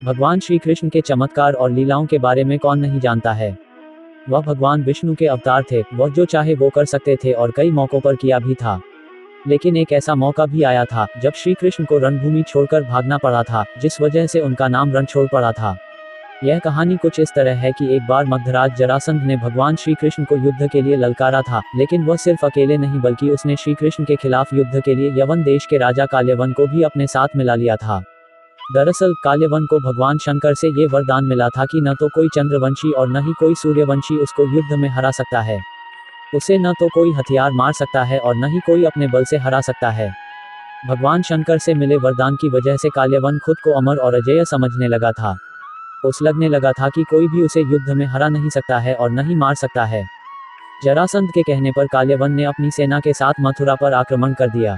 भगवान श्री कृष्ण के चमत्कार और लीलाओं के बारे में कौन नहीं जानता है। वह भगवान विष्णु के अवतार थे, वह जो चाहे वो कर सकते थे और कई मौकों पर किया भी था। लेकिन एक ऐसा मौका भी आया था जब श्री कृष्ण को रणभूमि छोड़कर भागना पड़ा था, जिस वजह से उनका नाम रणछोड़ पड़ा था। यह कहानी कुछ इस तरह है कि एक बार मगधराज जरासंध ने भगवान श्री कृष्ण को युद्ध के लिए ललकारा था, लेकिन वह सिर्फ अकेले नहीं बल्कि उसने श्री कृष्ण के खिलाफ युद्ध के लिए यवन देश के राजा काल्यवन को भी अपने साथ मिला लिया था। दरअसल काल्यवन को भगवान शंकर से ये वरदान मिला था कि न तो कोई चंद्रवंशी और न ही कोई सूर्यवंशी उसको युद्ध में हरा सकता है। उसे न तो कोई हथियार मार सकता है और न ही कोई अपने बल से हरा सकता है। भगवान शंकर से मिले वरदान की वजह से काल्यवन खुद को अमर और अजेय समझने लगा था। उसे लगने लगा था कि कोई भी उसे युद्ध में हरा नहीं सकता है और न ही मार सकता है। जरासंध के कहने पर काल्यवन ने अपनी सेना के साथ मथुरा पर आक्रमण कर दिया।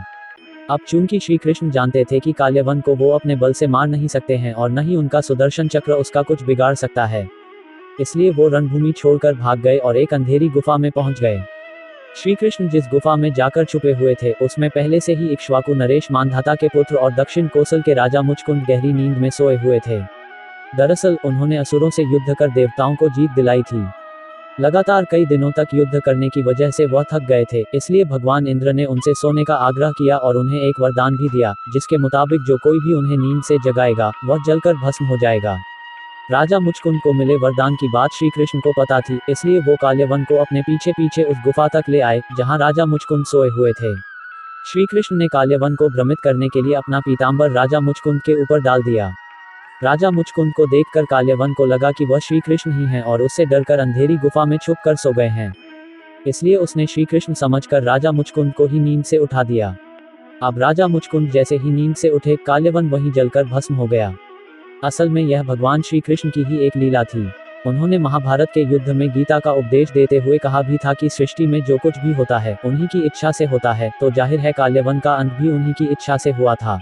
अब चूंकि श्री कृष्ण जानते थे कि काल्यवन को वो अपने बल से मार नहीं सकते हैं और न ही उनका सुदर्शन चक्र उसका कुछ बिगाड़ सकता है, इसलिए वो रणभूमि छोड़कर भाग गए और एक अंधेरी गुफा में पहुंच गए। श्री कृष्ण जिस गुफा में जाकर छुपे हुए थे उसमें पहले से ही इक्ष्वाकु नरेश मांधाता के पुत्र और दक्षिण कोसल के राजा मुचकुंद गहरी नींद में सोए हुए थे। दरअसल उन्होंने असुरों से युद्ध कर देवताओं को जीत दिलाई थी। लगातार कई दिनों तक युद्ध करने की वजह से वह थक गए थे, इसलिए भगवान इंद्र ने उनसे सोने का आग्रह किया और उन्हें एक वरदान भी दिया, जिसके मुताबिक जो कोई भी उन्हें नींद से जगाएगा वह जलकर भस्म हो जाएगा। राजा मुचकुंद को मिले वरदान की बात श्री कृष्ण को पता थी, इसलिए वो काल्यवन को अपने पीछे पीछे उस गुफा तक ले आए जहां राजा मुचकुंद सोए हुए थे। श्री कृष्ण ने काल्यवन को भ्रमित करने के लिए अपना पीतांबर राजा मुचकुंद के ऊपर डाल दिया। राजा मुचकुंद को देखकर काल्यवन को लगा कि वह श्री कृष्ण ही हैं और उससे डरकर अंधेरी गुफा में छुप कर सो गए हैं, इसलिए उसने श्री कृष्ण समझकर राजा मुचकुंद को ही नींद से उठा दिया। अब राजा मुचकुंद जैसे ही नींद से उठे, काल्यवन वहीं जलकर भस्म हो गया। असल में यह भगवान श्री कृष्ण की ही एक लीला थी। उन्होंने महाभारत के युद्ध में गीता का उपदेश देते हुए कहा भी था कि सृष्टि में जो कुछ भी होता है उन्हीं की इच्छा से होता है, तो जाहिर है काल्यवन का अंत भी उन्हीं की इच्छा से हुआ था।